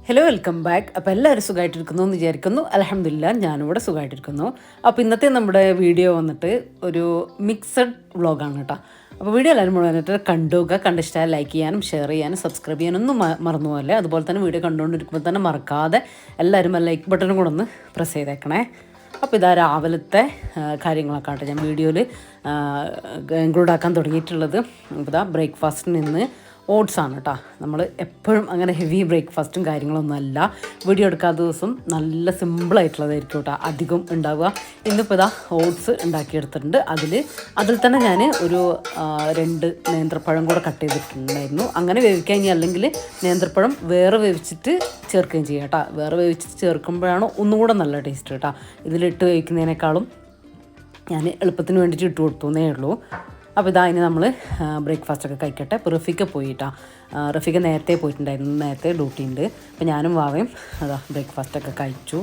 Hello welcome back. അപ്പോൾ എല്ലാവരും സുഖമായിട്ടിരിക്കുന്നു എന്ന് വിചാരിക്കുന്നു. അൽഹംദുലില്ലാ ഞാനിവിടെ സുഖമായിട്ടിരിക്കുന്നു. അപ്പോൾ ഇന്നത്തെ നമ്മുടെ വീഡിയോ വന്നിട്ട് ഒരു മിക്സഡ് വ്ളോഗാണ് കേട്ടോ. അപ്പോൾ വീഡിയോ എല്ലാവരും മുഴുവനായിട്ട് കണ്ടുക, കണ്ടിഷ്ടമായി ലൈക്ക് ചെയ്യാനും ഷെയർ ചെയ്യാനും സബ്സ്ക്രൈബ് ചെയ്യാനൊന്നും മറന്നു പോകല്ലേ. അതുപോലെ തന്നെ വീഡിയോ കണ്ടുകൊണ്ടിരിക്കുമ്പോൾ തന്നെ മറക്കാതെ എല്ലാവരും ആ ലൈക്ക് ബട്ടണും കൂടെ ഒന്ന് പ്രസ് ചെയ്തേക്കണേ. അപ്പോൾ ഇതാ രാവിലത്തെ കാര്യങ്ങളൊക്കെ ആട്ടെ ഞാൻ വീഡിയോയിൽ ഇൻക്ലൂഡ് ആക്കാൻ തുടങ്ങിയിട്ടുള്ളത്. അപ്പോൾ ഇതാ ബ്രേക്ക്ഫാസ്റ്റിന് ഇന്ന് ഓട്സ് ആണ് കേട്ടോ. നമ്മൾ എപ്പോഴും അങ്ങനെ ഹെവി ബ്രേക്ക്ഫാസ്റ്റും കാര്യങ്ങളൊന്നും അല്ല വീഡിയോ എടുക്കാത്ത ദിവസം നല്ല സിമ്പിളായിട്ടുള്ളതായിരിക്കും കേട്ടോ അധികം ഉണ്ടാവുക. ഇന്നിപ്പോൾ ഇതാ ഓട്സ് ഉണ്ടാക്കിയെടുത്തിട്ടുണ്ട്. അതിൽ തന്നെ ഞാൻ ഒരു 2 നേന്ത്രപ്പഴം കൂടെ കട്ട് ചെയ്തിട്ടുണ്ടായിരുന്നു. അങ്ങനെ വേവിക്കാൻ ഇനി അല്ലെങ്കിൽ നേന്ത്രപ്പഴം വേറെ വേവിച്ചിട്ട് ചേർക്കുകയും ചെയ്യാം കേട്ടോ. വേറെ വേവിച്ചിട്ട് ചേർക്കുമ്പോഴാണ് ഒന്നും കൂടെ നല്ല ടേസ്റ്റ് കേട്ടോ. ഇതിലിട്ട് വേവിക്കുന്നതിനേക്കാളും ഞാൻ എളുപ്പത്തിന് വേണ്ടിയിട്ട് ഇട്ട് കൊടുത്തേ ഉള്ളൂ. അപ്പോൾ ഇതാ ഇനി നമ്മൾ ബ്രേക്ക്ഫാസ്റ്റൊക്കെ കഴിക്കട്ടെ. ഇപ്പോൾ റഫീക്ക പോയിട്ടാ. റഫീക്ക നേരത്തെ പോയിട്ടുണ്ടായിരുന്നു, നേരത്തെ ഡ്യൂട്ടി ഉണ്ട്. അപ്പോൾ ഞാനും വാവയും അതാ ബ്രേക്ക്ഫാസ്റ്റൊക്കെ കഴിച്ചു.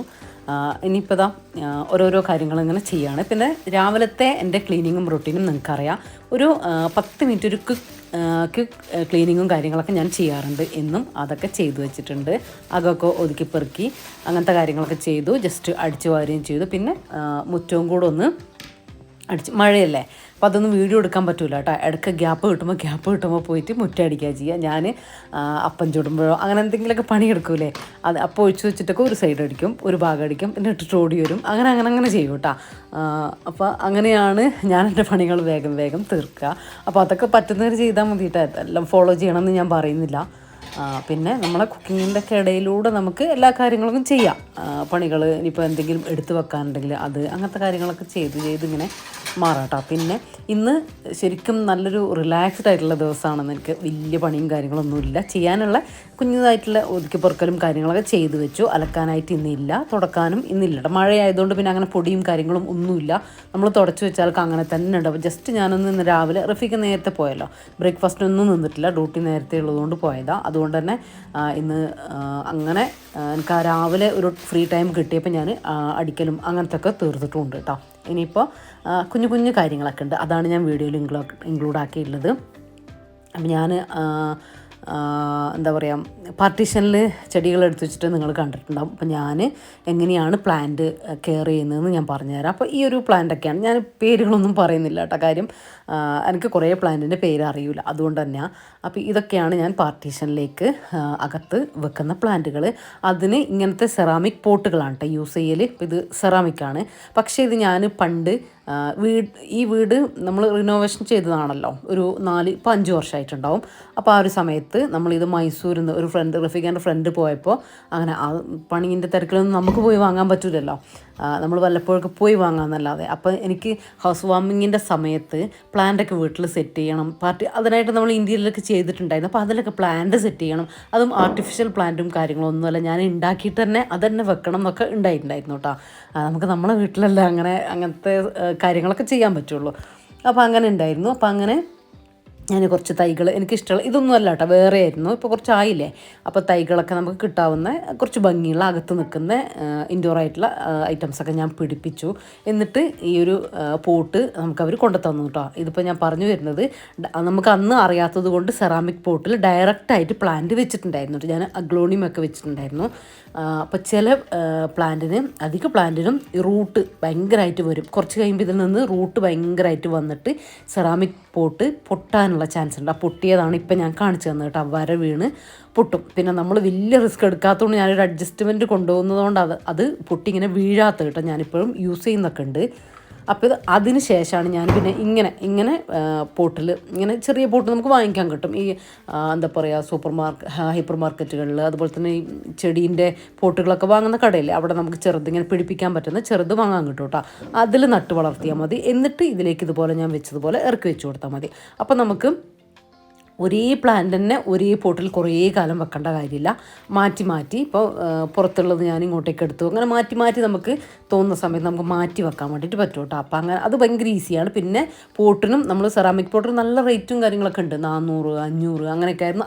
ഇനിയിപ്പോൾ ഇതാ ഓരോരോ കാര്യങ്ങൾ ഇങ്ങനെ ചെയ്യുകയാണ്. പിന്നെ രാവിലത്തെ എൻ്റെ ക്ലീനിങ്ങും റൊട്ടീനും നിങ്ങൾക്കറിയാം. ഒരു 10 മിനിറ്റ് ഒരു ക്വിക്ക് ക്ലീനിങ്ങും കാര്യങ്ങളൊക്കെ ഞാൻ ചെയ്യാറുണ്ട് എന്നും. അതൊക്കെ ചെയ്തു വെച്ചിട്ടുണ്ട്. അകമൊക്കെ ഒതുക്കി പെറുക്കി അങ്ങനത്തെ കാര്യങ്ങളൊക്കെ ചെയ്തു. ജസ്റ്റ് അടിച്ചു വാരുകയും ചെയ്തു. പിന്നെ മുറ്റവും കൂടെ ഒന്ന് മഴയല്ലേ, അപ്പോൾ അതൊന്നും വീഡിയോ എടുക്കാൻ പറ്റില്ല കേട്ടോ. ഇടയ്ക്ക് ഗ്യാപ്പ് കിട്ടുമ്പോൾ പോയിട്ട് മുറ്റടിക്കുക ചെയ്യുക. ഞാൻ അപ്പം ചുടുമ്പോഴോ അങ്ങനെ എന്തെങ്കിലുമൊക്കെ പണിയെടുക്കൂലേ, അത് അപ്പോൾ ഒഴിച്ച് വെച്ചിട്ടൊക്കെ ഒരു സൈഡ് അടിക്കും, ഒരു ഭാഗം അടിക്കും, പിന്നെ ഇട്ടിട്ട് ഓടി വരും. അങ്ങനെ ചെയ്യും കേട്ടോ. അപ്പോൾ അങ്ങനെയാണ് ഞാൻ എൻ്റെ പണികൾ വേഗം തീർക്കുക. അപ്പോൾ അതൊക്കെ പറ്റുന്നവർ ചെയ്താൽ മതി കേട്ടോ. എല്ലാം ഫോളോ ചെയ്യണമെന്ന് ഞാൻ പറയുന്നില്ല. പിന്നെ നമ്മളെ കുക്കിങ്ങിൻ്റെ ഒക്കെ ഇടയിലൂടെ നമുക്ക് എല്ലാ കാര്യങ്ങളും ചെയ്യാം. പണികൾ ഇനിയിപ്പോൾ എന്തെങ്കിലും എടുത്തു വെക്കാനുണ്ടെങ്കിൽ അങ്ങനത്തെ കാര്യങ്ങളൊക്കെ ചെയ്ത് ഇങ്ങനെ മാറാട്ടോ. പിന്നെ ഇന്ന് ശരിക്കും നല്ലൊരു റിലാക്സ്ഡ് ആയിട്ടുള്ള ദിവസമാണെന്ന്. എനിക്ക് വലിയ പണിയും കാര്യങ്ങളൊന്നുമില്ല. ചെയ്യാനുള്ള കുഞ്ഞതായിട്ടുള്ള ഒതുക്കിപ്പൊറുക്കലും കാര്യങ്ങളൊക്കെ ചെയ്തു വെച്ചു. അലക്കാനായിട്ട് ഇന്നില്ല, തുടക്കാനും ഇന്നില്ല കേട്ടോ. മഴയായതുകൊണ്ട് പിന്നെ അങ്ങനെ പൊടിയും കാര്യങ്ങളും ഒന്നുമില്ല. നമ്മൾ തുടച്ചു വെച്ചാൽക്ക് അങ്ങനെ തന്നെ ഉണ്ട്. അപ്പോൾ ജസ്റ്റ് ഞാനൊന്ന് ഇന്ന് രാവിലെ റഫീക്ക് നേരത്തെ പോയല്ലോ, ബ്രേക്ക്ഫാസ്റ്റിനൊന്നും നിന്നിട്ടില്ല, ഡ്യൂട്ടി നേരത്തെ ഉള്ളതുകൊണ്ട് പോയതാണ്. അതുകൊണ്ട് തന്നെ ഇന്ന് അങ്ങനെ എനിക്ക് ആ രാവിലെ ഒരു ഫ്രീ ടൈം കിട്ടിയപ്പോൾ ഞാൻ അടിക്കലും അങ്ങനത്തെ ഒക്കെ തീർത്തിട്ടുമുണ്ട് കേട്ടോ. ഇനിയിപ്പോൾ കുഞ്ഞു കാര്യങ്ങളൊക്കെ ഉണ്ട്, അതാണ് ഞാൻ വീഡിയോയിൽ ഇൻക്ലൂഡ് ആക്കിയിട്ടുള്ളത്. അപ്പം ഞാൻ എന്താ പറയുക, പാർട്ടീഷനിൽ ചെടികൾ എടുത്ത് വെച്ചിട്ട് നിങ്ങൾ കണ്ടിട്ടുണ്ടാകും. അപ്പോൾ ഞാൻ എങ്ങനെയാണ് പ്ലാന്റ് കെയർ ചെയ്യുന്നതെന്ന് ഞാൻ പറഞ്ഞുതരാം. അപ്പോൾ ഈ ഒരു പ്ലാന്റൊക്കെയാണ്, ഞാൻ പേരുകളൊന്നും പറയുന്നില്ല കേട്ടോ. കാര്യം എനിക്ക് കുറേ പ്ലാന്റിൻ്റെ പേര് അറിയില്ല, അതുകൊണ്ട് തന്നെയാണ്. അപ്പോൾ ഇതൊക്കെയാണ് ഞാൻ പാർട്ടീഷനിലേക്ക് അകത്ത് വെക്കുന്ന പ്ലാന്റുകൾ. അതിന് ഇങ്ങനത്തെ സെറാമിക് പോട്ടുകളാണ് കേട്ടോ യൂസ് ചെയ്യൽ. ഇപ്പോൾ ഇത് സെറാമിക്കാണ്, പക്ഷേ ഇത് ഞാൻ പണ്ട് ഈ വീട് നമ്മൾ റിനോവേഷൻ ചെയ്തതാണല്ലോ, ഒരു 5 വർഷമായിട്ടുണ്ടാവും. അപ്പോൾ ആ ഒരു സമയത്ത് നമ്മളിത് മൈസൂരിൽ നിന്ന് ഒരു റഫീഖാൻ്റെ ഫ്രണ്ട് പോയപ്പോൾ അങ്ങനെ ആ പണീൻ്റെ തിരക്കിലൊന്നും നമുക്ക് പോയി വാങ്ങാൻ പറ്റില്ലല്ലോ, നമ്മൾ വല്ലപ്പോഴൊക്കെ പോയി വാങ്ങാമെന്നല്ലാതെ. അപ്പോൾ എനിക്ക് ഹൗസ് വാമിങ്ങിൻ്റെ സമയത്ത് പ്ലാന്റൊക്കെ വീട്ടിൽ സെറ്റ് ചെയ്യണം, അതിനായിട്ട് നമ്മൾ ഇന്ത്യയിലൊക്കെ ചെയ്തിട്ടുണ്ടായിരുന്നു. അപ്പോൾ അതിലൊക്കെ പ്ലാന്റ് സെറ്റ് ചെയ്യണം, അതും ആർട്ടിഫിഷ്യൽ പ്ലാന്റും കാര്യങ്ങളൊന്നുമല്ല, ഞാൻ ഉണ്ടാക്കിയിട്ട് തന്നെ അതന്നെ വെക്കണം എന്നൊക്കെ ഉണ്ടായിട്ടുണ്ടായിരുന്നു കേട്ടോ. നമുക്ക് നമ്മളെ വീട്ടിലല്ല അങ്ങനത്തെ കാര്യങ്ങളൊക്കെ ചെയ്യാൻ പറ്റുള്ളൂ. അപ്പോൾ അങ്ങനെ ഉണ്ടായിരുന്നു. അപ്പോൾ അങ്ങനെ ഞാൻ കുറച്ച് തൈകൾ എനിക്കിഷ്ടമുള്ള ഇതൊന്നും അല്ല കേട്ടോ, വേറെ ആയിരുന്നു. ഇപ്പോൾ കുറച്ചായില്ലേ, അപ്പോൾ തൈകളൊക്കെ നമുക്ക് കിട്ടാവുന്ന കുറച്ച് ഭംഗിയുള്ള അകത്ത് നിൽക്കുന്ന ഇൻഡോർ ആയിട്ടുള്ള ഐറ്റംസൊക്കെ ഞാൻ പിടിപ്പിച്ചു. എന്നിട്ട് ഈ ഒരു പോട്ട് നമുക്കവർ കൊണ്ടു തന്നു കേട്ടോ. ഇതിപ്പോൾ ഞാൻ പറഞ്ഞു വരുന്നത് നമുക്ക് അന്ന് അറിയാത്തത് കൊണ്ട് സെറാമിക് പോട്ടിൽ ഡയറക്റ്റായിട്ട് പ്ലാന്റ് വെച്ചിട്ടുണ്ടായിരുന്നു. ഞാൻ അഗ്ലോണിയമൊക്കെ വെച്ചിട്ടുണ്ടായിരുന്നു. അപ്പോൾ ചില അധിക പ്ലാന്റിനും റൂട്ട് ഭയങ്കരമായിട്ട് വരും. കുറച്ച് കഴിയുമ്പോൾ ഇതിൽ നിന്ന് റൂട്ട് ഭയങ്കരമായിട്ട് വന്നിട്ട് സെറാമിക് പോട്ട് പൊട്ടാനുള്ള ചാൻസ് ഉണ്ട്. ആ പൊട്ടിയതാണ് ഇപ്പം ഞാൻ കാണിച്ചു തന്നത് കേട്ടോ. വര വീണ് പൊട്ടും. പിന്നെ നമ്മൾ വലിയ റിസ്ക് എടുക്കാത്തതുകൊണ്ട് ഞാനൊരു അഡ്ജസ്റ്റ്മെൻറ്റ് കൊണ്ടുപോകുന്നതുകൊണ്ട് അത് പൊട്ടി ഇങ്ങനെ വീഴാത്ത കേട്ടോ ഞാനിപ്പോഴും യൂസ് ചെയ്യുന്നൊക്കെ ഉണ്ട്. അപ്പോൾ അതിന് ശേഷമാണ് ഞാൻ പിന്നെ ഇങ്ങനെ പോട്ടിൽ ഇങ്ങനെ ചെറിയ പോട്ട് നമുക്ക് വാങ്ങിക്കാൻ കിട്ടും. ഈ എന്താ പറയുക ഹൈപ്പർ മാർക്കറ്റുകളിൽ, അതുപോലെ തന്നെ ഈ ചെടീൻ്റെ പോട്ടുകളൊക്കെ വാങ്ങുന്ന കടയില്ലേ, അവിടെ നമുക്ക് ഇങ്ങനെ പിടിപ്പിക്കാൻ പറ്റുന്ന ചെറുത് വാങ്ങാൻ കിട്ടും കേട്ടോ. അതിൽ നട്ട് വളർത്തിയാൽ മതി. എന്നിട്ട് ഇതിലേക്ക് ഇതുപോലെ ഞാൻ വെച്ചതുപോലെ ഇറക്കി വെച്ച് കൊടുത്താൽ മതി. അപ്പോൾ നമുക്ക് ഒരേ പ്ലാന്റ് തന്നെ ഒരേ പോട്ടിൽ കുറേ കാലം വെക്കേണ്ട കാര്യമില്ല. മാറ്റി ഇപ്പോൾ പുറത്തുള്ളത് ഞാൻ ഇങ്ങോട്ടേക്ക് എടുത്തു, അങ്ങനെ മാറ്റി നമുക്ക് തോന്നുന്ന സമയത്ത് നമുക്ക് മാറ്റി വെക്കാൻ വേണ്ടിയിട്ട് പറ്റും കേട്ടോ. അപ്പോൾ അങ്ങനെ അത് ഭയങ്കര ഈസിയാണ്. പിന്നെ പോട്ടിനും നമ്മൾ സെറാമിക് പോട്ടിന് നല്ല റേറ്റും കാര്യങ്ങളൊക്കെ ഉണ്ട്. 400 500 അങ്ങനെയൊക്കെ ആയിരുന്നു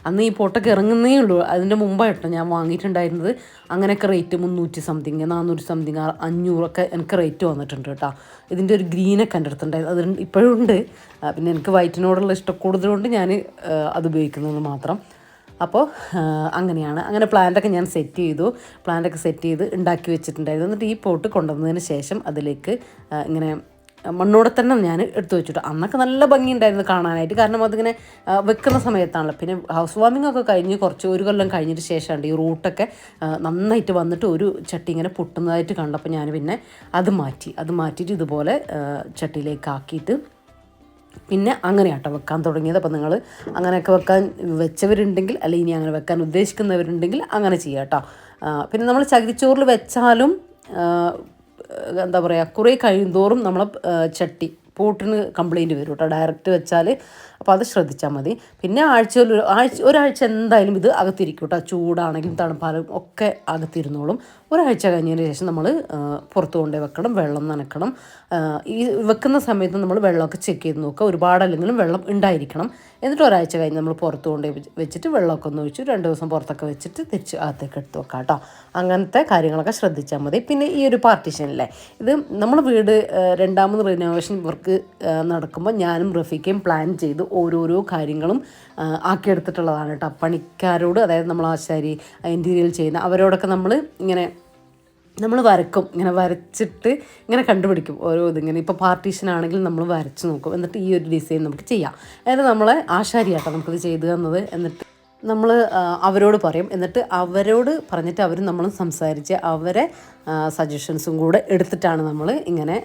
അന്ന് ഈ പോട്ടൊക്കെ ഇറങ്ങുന്നേ ഉള്ളൂ. അതിൻ്റെ മുമ്പായിട്ടോ ഞാൻ വാങ്ങിയിട്ടുണ്ടായിരുന്നത്. അങ്ങനെയൊക്കെ റേറ്റ് 300 സംതിങ് 400 സംതിങ് 500 ഒക്കെ എനിക്ക് റേറ്റ് വന്നിട്ടുണ്ട് കേട്ടോ. ഇതിൻ്റെ ഒരു ഗ്രീനൊക്കെ എൻ്റെ അടുത്തുണ്ടായിരുന്നു, അത് ഇപ്പോഴും ഉണ്ട്. പിന്നെ എനിക്ക് വൈറ്റിനോടുള്ള ഇഷ്ടം കൂടുതലുകൊണ്ട് ഞാൻ അത് ഉപയോഗിക്കുന്നത് മാത്രം. അപ്പോൾ അങ്ങനെയാണ്. അങ്ങനെ പ്ലാന്റൊക്കെ ഞാൻ സെറ്റ് ചെയ്ത് ഉണ്ടാക്കി വെച്ചിട്ടുണ്ടായിരുന്നു. എന്നിട്ട് ഈ പോട്ട് കൊണ്ടുവന്നതിന് ശേഷം അതിലേക്ക് ഇങ്ങനെ മണ്ണോടെ തന്നെ ഞാൻ എടുത്തു വെച്ചിട്ടു. അന്നൊക്കെ നല്ല ഭംഗിയുണ്ടായിരുന്നു കാണാനായിട്ട്, കാരണം അതിങ്ങനെ വെക്കുന്ന സമയത്താണല്ലോ. പിന്നെ ഹൗസ് വാമിംഗ് ഒക്കെ കഴിഞ്ഞ് ഒരു കൊല്ലം കഴിഞ്ഞിട്ട് ശേഷമാണ് ഈ റൂട്ടൊക്കെ നന്നായിട്ട് വന്നിട്ട് ഒരു ചട്ടി ഇങ്ങനെ പൊട്ടുന്നതായിട്ട് കണ്ടപ്പോൾ ഞാൻ പിന്നെ അത് മാറ്റിയിട്ട് ഇതുപോലെ ചട്ടിയിലേക്ക് ആക്കിയിട്ട് പിന്നെ അങ്ങനെയാട്ടോ വെക്കാൻ തുടങ്ങിയത്. അപ്പോൾ നിങ്ങൾ അങ്ങനെയൊക്കെ വെച്ചവരുണ്ടെങ്കിൽ, അല്ലെങ്കിൽ ഇനി അങ്ങനെ വെക്കാൻ ഉദ്ദേശിക്കുന്നവരുണ്ടെങ്കിൽ അങ്ങനെ ചെയ്യാം കേട്ടോ. പിന്നെ നമ്മൾ ചകിരിച്ചോറിൽ വെച്ചാലും എന്താ പറയുക, കുറേ കഴിയുന്തോറും നമ്മളെ ചട്ടി പോട്ടിന് കംപ്ലയിൻറ്റ് വരും കേട്ടോ ഡയറക്റ്റ് വെച്ചാൽ. അപ്പോൾ അത് ശ്രദ്ധിച്ചാൽ മതി. പിന്നെ ഒരാഴ്ച എന്തായാലും ഇത് അകത്തിരിക്കും കേട്ടോ. ചൂടാണെങ്കിലും തണുപ്പാലും ഒക്കെ അകത്തിരുന്നോളും. ഒരാഴ്ച കഴിഞ്ഞതിന് ശേഷം നമ്മൾ പുറത്ത് കൊണ്ടുപോയി വെക്കണം, വെള്ളം നനക്കണം. ഈ വെക്കുന്ന സമയത്ത് നമ്മൾ വെള്ളമൊക്കെ ചെക്ക് ചെയ്ത് നോക്കുക, ഒരുപാടല്ലെങ്കിലും വെള്ളം ഉണ്ടായിരിക്കണം. എന്നിട്ട് ഒരാഴ്ച കഴിഞ്ഞ് നമ്മൾ പുറത്ത് കൊണ്ടുപോയി വെച്ചിട്ട് വെള്ളമൊക്കെ ഒന്ന് ഒഴിച്ച് 2 ദിവസം പുറത്തൊക്കെ വെച്ചിട്ട് തിരിച്ച് അകത്തേക്ക് എടുത്ത് വെക്കാം കേട്ടോ. അങ്ങനത്തെ കാര്യങ്ങളൊക്കെ ശ്രദ്ധിച്ചാൽ മതി. പിന്നെ ഈ ഒരു പാർട്ടീഷനില്ലേ, ഇത് നമ്മൾ വീട് രണ്ടാമത് റിനോവേഷൻ വർക്ക് നടക്കുമ്പോൾ ഞാനും റഫീഖയും പ്ലാൻ ചെയ്ത് ഓരോരോ കാര്യങ്ങളും ആക്കിയെടുത്തിട്ടുള്ളതാണ് കേട്ടോ. പണിക്കാരോട്, അതായത് നമ്മൾ ആശാരി ഇൻറ്റീരിയൽ ചെയ്യുന്ന അവരോടൊക്കെ നമ്മൾ വരക്കും, ഇങ്ങനെ വരച്ചിട്ട് ഇങ്ങനെ കണ്ടുപിടിക്കും ഓരോ ഇതിങ്ങനെ. ഇപ്പോൾ പാർട്ടീഷൻ ആണെങ്കിൽ നമ്മൾ വരച്ച് നോക്കും, എന്നിട്ട് ഈ ഒരു ഡിസൈൻ നമുക്ക് ചെയ്യാം. അതായത് നമ്മളെ ആശാരിയാട്ടോ നമുക്കിത് ചെയ്തു തന്നത്. എന്നിട്ട് നമ്മൾ അവരോട് പറയും, എന്നിട്ട് അവരോട് പറഞ്ഞിട്ട് അവർ നമ്മളും സംസാരിച്ച് അവരെ സജഷൻസും കൂടെ എടുത്തിട്ടാണ് നമ്മൾ ഇങ്ങനെ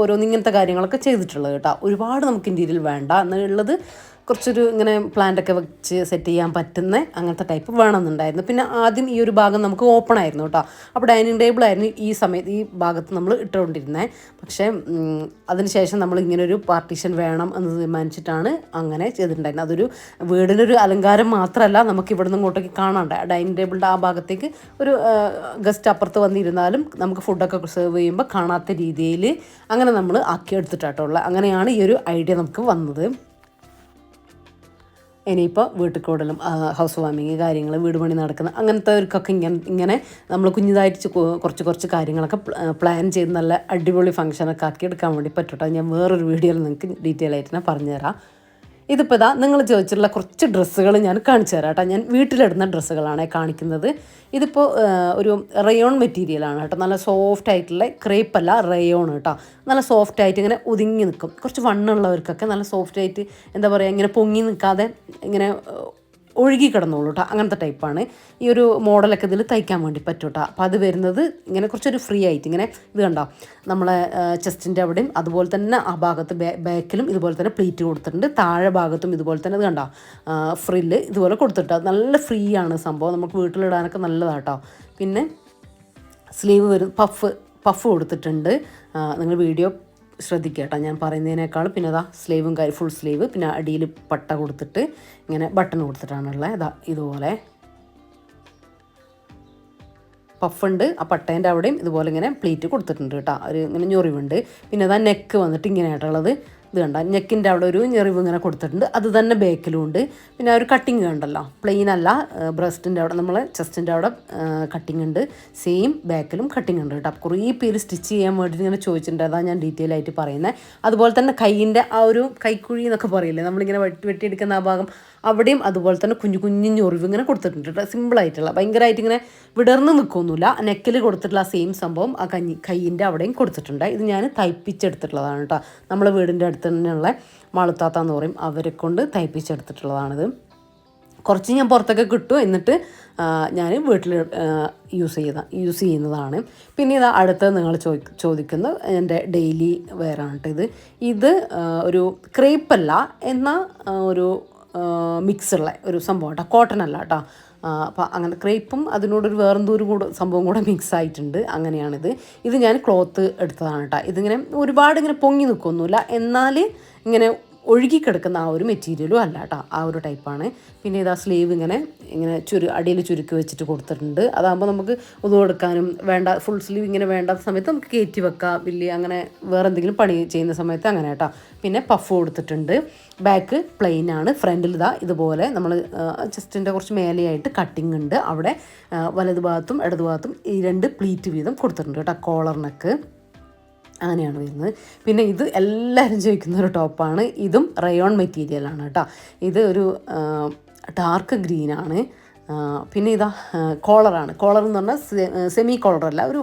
ഓരോന്നിങ്ങനത്തെ കാര്യങ്ങളൊക്കെ ചെയ്തിട്ടുള്ളത് കേട്ടോ. ഒരുപാട് നമുക്ക് ഇൻറ്റീരിയൽ വേണ്ട എന്നുള്ളത്, കുറച്ചൊരു ഇങ്ങനെ പ്ലാന്റൊക്കെ വെച്ച് സെറ്റ് ചെയ്യാൻ പറ്റുന്ന അങ്ങനത്തെ ടൈപ്പ് വേണമെന്നുണ്ടായിരുന്നു. പിന്നെ ആദ്യം ഈ ഒരു ഭാഗം നമുക്ക് ഓപ്പൺ ആയിരുന്നു കേട്ടോ. അപ്പോൾ ഡൈനിങ് ടേബിളായിരുന്നു ഈ ഭാഗത്ത് നമ്മൾ ഇട്ടുകൊണ്ടിരുന്നത്. പക്ഷേ അതിനുശേഷം നമ്മൾ ഇങ്ങനൊരു പാർട്ടീഷൻ വേണം എന്ന് തീരുമാനിച്ചിട്ടാണ് അങ്ങനെ ചെയ്തിട്ടുണ്ടായിരുന്നത്. അതൊരു വീടിനൊരു അലങ്കാരം മാത്രമല്ല, നമുക്ക് ഇവിടെ നിന്ന് ഇങ്ങോട്ടേക്ക് കാണാണ്ട് ഡൈനിങ് ടേബിളിൻ്റെ ആ ഭാഗത്തേക്ക് ഒരു ഗസ്റ്റ് അപ്പുറത്ത് വന്നിരുന്നാലും നമുക്ക് ഫുഡൊക്കെ സെർവ് ചെയ്യുമ്പോൾ കാണാത്ത രീതിയിൽ അങ്ങനെ നമ്മൾ ആക്കിയെടുത്തിട്ടായിട്ടുള്ളത്. അങ്ങനെയാണ് ഈ ഒരു ഐഡിയ നമുക്ക് വന്നത്. ഇനിയിപ്പോൾ വീട്ടിൽ കൂടലും ഹൗസ് വാമിങ് കാര്യങ്ങൾ, വീട് പണി നടക്കുന്ന അങ്ങനത്തെവർക്കൊക്കെ ഇങ്ങനെ നമ്മൾ കുഞ്ഞിതായിട്ട് കുറച്ച് കാര്യങ്ങളൊക്കെ പ്ലാൻ ചെയ്ത് നല്ല അടിപൊളി ഫംഗ്ഷനൊക്കെ ആക്കി എടുക്കാൻ വേണ്ടി പറ്റൂട്ടോ. ഞാൻ വേറൊരു വീഡിയോയിൽ നിങ്ങൾക്ക് ഡീറ്റെയിൽ ആയിട്ട് ഞാൻ പറഞ്ഞുതരാം. ഇതിപ്പോൾ നിങ്ങൾ ചോദിച്ചിട്ടുള്ള കുറച്ച് ഡ്രസ്സുകൾ ഞാൻ കാണിച്ചു തരാം കേട്ടോ. ഞാൻ വീട്ടിലിടുന്ന ഡ്രസ്സുകളാണ് കാണിക്കുന്നത്. ഇതിപ്പോൾ ഒരു റയോൺ മെറ്റീരിയലാണ് കേട്ടോ. നല്ല സോഫ്റ്റ് ആയിട്ടുള്ള ക്രേപ്പല്ല, റയോൺ കേട്ടോ. നല്ല സോഫ്റ്റ് ആയിട്ട് ഇങ്ങനെ ഒതുങ്ങി നിൽക്കും. കുറച്ച് വണ്ണുള്ളവർക്കൊക്കെ നല്ല സോഫ്റ്റ് ആയിട്ട്, എന്താ പറയുക, ഇങ്ങനെ പൊങ്ങി നിൽക്കാതെ ഇങ്ങനെ ഒഴുകി കിടന്നോളൂ കേട്ടോ. അങ്ങനത്തെ ടൈപ്പാണ്. ഈ ഒരു മോഡലൊക്കെ ഇതിൽ തയ്ക്കാൻ വേണ്ടി പറ്റും കേട്ടോ. അപ്പോൾ അത് വരുന്നത് ഇങ്ങനെ കുറച്ചൊരു ഫ്രീ ആയിട്ട് ഇങ്ങനെ, ഇത് കണ്ടോ, നമ്മളെ ചെസ്റ്റിൻ്റെ അവിടെയും അതുപോലെ തന്നെ ആ ഭാഗത്ത് ബാക്കിലും ഇതുപോലെ തന്നെ പ്ലീറ്റ് കൊടുത്തിട്ടുണ്ട്. താഴെ ഭാഗത്തും ഇതുപോലെ തന്നെ, ഇത് കണ്ടോ, ഫ്രില്ല് ഇതുപോലെ കൊടുത്തിട്ടോ. നല്ല ഫ്രീ ആണ് സംഭവം, നമുക്ക് വീട്ടിലിടാനൊക്കെ നല്ലതാട്ടോ. പിന്നെ സ്ലീവ് പഫ് കൊടുത്തിട്ടുണ്ട്. നിങ്ങൾ വീഡിയോ ശ്രദ്ധിക്കുക കേട്ടോ ഞാൻ പറയുന്നതിനേക്കാൾ. പിന്നെ സ്ലീവും ഫുൾ സ്ലീവ്, പിന്നെ അടിയിൽ പട്ട കൊടുത്തിട്ട് ഇങ്ങനെ ബട്ടൺ കൊടുത്തിട്ടാണുള്ളത്. ഇതുപോലെ പഫുണ്ട്. ആ പട്ടേൻ്റെ അവിടെയും ഇതുപോലെ ഇങ്ങനെ പ്ലീറ്റ് കൊടുത്തിട്ടുണ്ട് കേട്ടോ. ഒരു ഇങ്ങനെ ഞൊറിവുണ്ട്. പിന്നെ നെക്ക് വന്നിട്ട് ഇങ്ങനെയായിട്ടുള്ളത്. ഇത് കണ്ട, നെക്കിൻ്റെ അവിടെ ഒരു ഞെറിവ് ഇങ്ങനെ കൊടുത്തിട്ടുണ്ട്. അത് തന്നെ ബാക്കിലും ഉണ്ട്. പിന്നെ ഒരു കട്ടിങ് കണ്ടല്ലോ, പ്ലെയിൻ അല്ല, ബ്രസ്റ്റിൻ്റെ അവിടെ, നമ്മളെ ചെസ്റ്റിൻ്റെ അവിടെ കട്ടിങ് ഉണ്ട്. സെയിം ബാക്കിലും കട്ടിങ് ഉണ്ട് കേട്ടോ. കുറേ പേര് സ്റ്റിച്ച് ചെയ്യാൻ വേണ്ടിയിട്ട് ഇങ്ങനെ ചോദിച്ചിട്ടുണ്ട്. അതാണ് ഞാൻ ഡീറ്റെയിൽ ആയിട്ട് പറയുന്നത്. അതുപോലെ തന്നെ കൈയിൻ്റെ ആ ഒരു കൈക്കുഴി എന്നൊക്കെ പറയില്ലേ, നമ്മളിങ്ങനെ വെട്ടിയെടുക്കുന്ന ആ ഭാഗം, അവിടെയും അതുപോലെ തന്നെ കുഞ്ഞു ഞൊറിവ് ഇങ്ങനെ കൊടുത്തിട്ടുണ്ട് കേട്ടോ. സിമ്പിളായിട്ടുള്ള, ഭയങ്കരമായിട്ട് ഇങ്ങനെ വിടർന്ന് നിൽക്കൊന്നുമില്ല. നെക്കിൽ കൊടുത്തിട്ടുള്ള സെയിം സംഭവം ആ കൈയിൻ്റെ അവിടെയും കൊടുത്തിട്ടുണ്ട്. ഇത് ഞാൻ തയ്പ്പിച്ചെടുത്തിട്ടുള്ളതാണ് കേട്ടോ. നമ്മളെ വീടിൻ്റെ അടുത്ത് തന്നെയുള്ള മാളുത്താത്ത എന്ന് പറയും, അവരെ കൊണ്ട് തയ്പ്പിച്ചെടുത്തിട്ടുള്ളതാണിത്. കുറച്ച് ഞാൻ പുറത്തൊക്കെ കിട്ടും, എന്നിട്ട് ഞാൻ വീട്ടിൽ യൂസ് ചെയ്യുന്നതാണ്. പിന്നെ അടുത്തത് നിങ്ങൾ ചോദിക്കുന്ന എൻ്റെ ഡെയിലി വെയറാണ് കേട്ടോ. ഇത് ഒരു ക്രേപ്പല്ല, എന്നാൽ ഒരു മിക്സുള്ള ഒരു സംഭവം കേട്ടോ, കോട്ടൺ അല്ല കേട്ടോ. അപ്പോൾ അങ്ങനെ ക്രേപ്പും അതിനോടൊരു വേറെന്തോരും സംഭവം കൂടെ മിക്സ് ആയിട്ടുണ്ട്. അങ്ങനെയാണിത്. ഇത് ഞാൻ ക്ലോത്ത് എടുത്തതാണ് കേട്ടോ. ഇതിങ്ങനെ ഒരുപാട് ഇങ്ങനെ പൊങ്ങി നിൽക്കൊന്നുമില്ല, എന്നാൽ ഇങ്ങനെ ഒഴുകിക്കിടക്കുന്ന ആ ഒരു മെറ്റീരിയലും അല്ല കേട്ടോ, ആ ഒരു ടൈപ്പാണ്. പിന്നെ സ്ലീവ് ഇങ്ങനെ അടിയിൽ ചുരുക്കി വെച്ചിട്ട് കൊടുത്തിട്ടുണ്ട്. അതാകുമ്പോൾ നമുക്ക് ഒതുവ് കൊടുക്കാനും വേണ്ട, ഫുൾ സ്ലീവ് ഇങ്ങനെ വേണ്ടാത്ത സമയത്ത് നമുക്ക് കയറ്റി വെക്കാം, വലിയ അങ്ങനെ വേറെ എന്തെങ്കിലും പണി ചെയ്യുന്ന സമയത്ത് അങ്ങനെ കേട്ടോ. പിന്നെ പഫ് കൊടുത്തിട്ടുണ്ട്. ബാക്ക് പ്ലെയിൻ ആണ്. ഫ്രണ്ടിൽ ഇതുപോലെ നമ്മൾ ചെസ്റ്റിൻ്റെ കുറച്ച് മേലെയായിട്ട് കട്ടിങ് ഉണ്ട്. അവിടെ വലതു ഭാഗത്തും ഇടതു ഭാഗത്തും ഈ 2 പ്ലീറ്റ് വീതം കൊടുത്തിട്ടുണ്ട് കേട്ടോ. കോളർ നെക്ക് അങ്ങനെയാണ് വരുന്നത്. പിന്നെ ഇത് എല്ലാവരും ചോദിക്കുന്ന ഒരു ടോപ്പാണ്. ഇതും റയോൺ മെറ്റീരിയലാണ് കേട്ടോ. ഇത് ഒരു ഡാർക്ക് ഗ്രീനാണ്. പിന്നെ ഇതാ കോളറാണ്. കോളർ എന്ന് പറഞ്ഞാൽ സെമി കോളറല്ല, ഒരു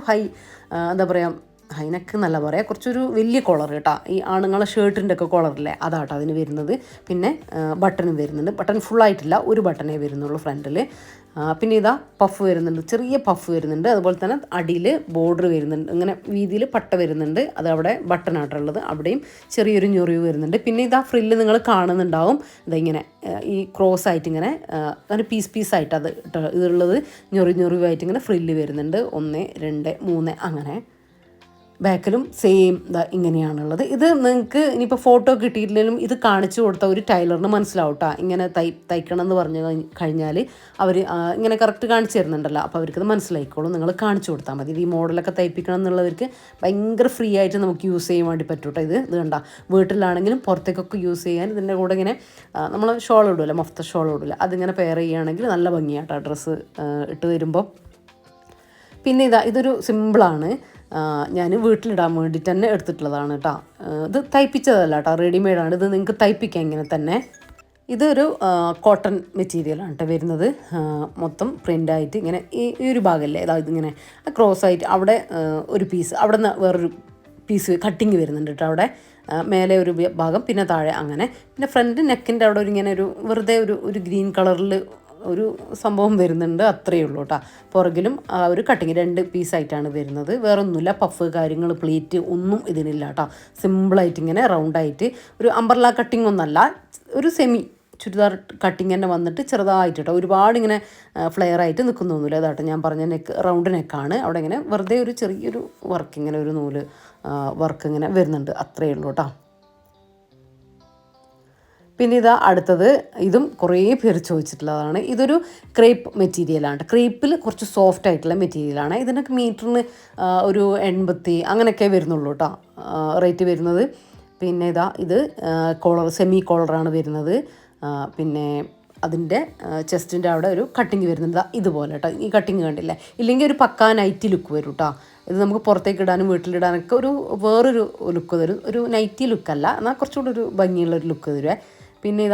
എന്താ പറയുക, ഹൈനെക്ക് എന്നല്ല പറയാം, കുറച്ചൊരു വലിയ കോളർ കേട്ടോ. ഈ ആണുങ്ങളെ ഷർട്ടിൻ്റെ ഒക്കെ കോളറില്ലേ, അതാട്ടോ അതിന് വരുന്നത്. പിന്നെ ബട്ടണും വരുന്നുണ്ട്. ബട്ടൺ ഫുള്ളായിട്ടില്ല, ഒരു ബട്ടണേ വരുന്നുള്ളൂ ഫ്രണ്ടിൽ. പിന്നെ ഇതാ പഫ് വരുന്നുണ്ട്, ചെറിയ പഫ് വരുന്നുണ്ട്. അതുപോലെ തന്നെ അടിയിൽ ബോർഡർ വരുന്നുണ്ട്, ഇങ്ങനെ വീതിയിൽ പട്ട വരുന്നുണ്ട്. അത് അവിടെ ബട്ടണായിട്ടുള്ളത്, അവിടെയും ചെറിയൊരു ഞൊറിവ് വരുന്നുണ്ട്. പിന്നെ ഇതാ ഫ്രില്ല് നിങ്ങൾ കാണുന്നുണ്ടാവും, ഇതിങ്ങനെ ഈ ക്രോസ് ആയിട്ട് ഇങ്ങനെ അങ്ങനെ പീസായിട്ട് അത് ഇതുള്ളത് ഞൊറിവായിട്ട് ഇങ്ങനെ ഫ്രില്ല് വരുന്നുണ്ട്. 1 2 3 അങ്ങനെ. ബാക്കിലും സെയിം ഇങ്ങനെയാണുള്ളത്. ഇത് നിങ്ങൾക്ക് ഇനിയിപ്പോൾ ഫോട്ടോ കിട്ടിയിട്ടില്ലെങ്കിലും ഇത് കാണിച്ചു കൊടുത്ത ഒരു ടൈലറിന് മനസ്സിലാവും കേട്ടോ. ഇങ്ങനെ തയ്ക്കണം എന്ന് പറഞ്ഞു കഴിഞ്ഞാൽ അവർ ഇങ്ങനെ കറക്റ്റ് കാണിച്ചു തരുന്നുണ്ടല്ലോ, അപ്പോൾ അവർക്കത് മനസ്സിലായിക്കോളും. നിങ്ങൾ കാണിച്ചു കൊടുത്താൽ മതി. ഈ മോഡലൊക്കെ തയ്പ്പിക്കണം എന്നുള്ളവർക്ക് ഭയങ്കര ഫ്രീ ആയിട്ട് നമുക്ക് യൂസ് ചെയ്യാൻ വേണ്ടി പറ്റും കേട്ടോ. ഇത് കണ്ട വീട്ടിലാണെങ്കിലും പുറത്തേക്കൊക്കെ യൂസ് ചെയ്യാൻ ഇതിൻ്റെ കൂടെ ഇങ്ങനെ നമ്മൾ ഷോൾ ഇടില്ല, മൊഫ്ത ഷോൾ ഇടില്ല, അതിങ്ങനെ പെയർ ചെയ്യുകയാണെങ്കിൽ നല്ല ഭംഗിയാട്ടോ ഡ്രസ്സ് ഇട്ട് വരുമ്പോൾ. പിന്നെ ഇതൊരു സിമ്പിളാണ്, ഞാൻ വീട്ടിലിടാൻ വേണ്ടിയിട്ട് തന്നെ എടുത്തിട്ടുള്ളതാണ് കേട്ടോ. ഇത് തയ്പ്പിച്ചതല്ല കേട്ടോ, റെഡിമെയ്ഡാണ്. ഇത് നിങ്ങൾക്ക് തയ്പ്പിക്കാം ഇങ്ങനെ തന്നെ. ഇതൊരു കോട്ടൺ മെറ്റീരിയലാണ് കേട്ടോ വരുന്നത്. മൊത്തം പ്രിൻ്റായിട്ട് ഇങ്ങനെ ഈ ഒരു ഭാഗമല്ലേ, ഇതിങ്ങനെ ക്രോസ് ആയിട്ട് അവിടെ ഒരു പീസ്, അവിടെ നിന്ന് വേറൊരു പീസ് കട്ടിങ് വരുന്നുണ്ട് കേട്ടോ. അവിടെ മേലെ ഒരു ഭാഗം, പിന്നെ താഴെ അങ്ങനെ. പിന്നെ ഫ്രണ്ട് നെക്കിൻ്റെ അവിടെ ഇങ്ങനെ വെറുതെ ഒരു ഗ്രീൻ കളറിൽ ഒരു സംഭവം വരുന്നുണ്ട്, അത്രയേ ഉള്ളൂ കേട്ടോ. പുറകിലും ആ ഒരു കട്ടിങ് 2 പീസായിട്ടാണ് വരുന്നത്. വേറൊന്നുമില്ല, പഫ് കാര്യങ്ങൾ പ്ലീറ്റ് ഒന്നും ഇതിനില്ല കേട്ടോ. സിമ്പിളായിട്ട് ഇങ്ങനെ റൗണ്ടായിട്ട് ഒരു അംബ്രല കട്ടിങ് ഒന്നല്ല, ഒരു സെമി ചുരിദാർ കട്ടിങ് തന്നെ വന്നിട്ട് ചെറുതായിട്ട് കേട്ടോ. ഒരുപാട് ഇങ്ങനെ ഫ്ലെയർ ആയിട്ട് നിൽക്കുന്നൊന്നുമില്ല. അതാട്ടോ ഞാൻ പറഞ്ഞ റൗണ്ട് നെക്കാണ്. അവിടെ ഇങ്ങനെ വെറുതെ ഒരു ചെറിയൊരു വർക്ക്, ഇങ്ങനെ ഒരു നൂല് വർക്ക് ഇങ്ങനെ വരുന്നുണ്ട്, അത്രയേ ഉള്ളൂ കേട്ടോ. പിന്നെ അടുത്തത്, ഇതും കുറേ പേര് ചോദിച്ചിട്ടുള്ളതാണ്. ഇതൊരു ക്രേപ്പ് മെറ്റീരിയലാണ്. ക്രേപ്പിൽ കുറച്ച് സോഫ്റ്റ് ആയിട്ടുള്ള മെറ്റീരിയലാണ്. ഇതിനൊക്കെ മീറ്ററിന് ഒരു 80 അങ്ങനെയൊക്കെ വരുന്നുള്ളൂ കേട്ടോ റേറ്റ് വരുന്നത്. പിന്നെ ഇത് കോളർ, സെമി കോളറാണ് വരുന്നത്. പിന്നെ അതിൻ്റെ ചെസ്റ്റിൻ്റെ അവിടെ ഒരു കട്ടിങ് വരുന്നുണ്ട്, ഇതുപോലെ കേട്ടോ. ഈ കട്ടിങ് കണ്ടില്ലേ, ഇല്ലെങ്കിൽ ഒരു പക്കാ നൈറ്റി ലുക്ക് വരും കേട്ടോ. ഇത് നമുക്ക് പുറത്തേക്ക് ഇടാനും വീട്ടിലിടാനൊക്കെ വേറൊരു ലുക്ക് തരും. ഒരു നൈറ്റി ലുക്കല്ല, എന്നാൽ കുറച്ചുകൂടി ഒരു ഭംഗിയുള്ളൊരു ലുക്ക് തരുവേ. പിന്നെ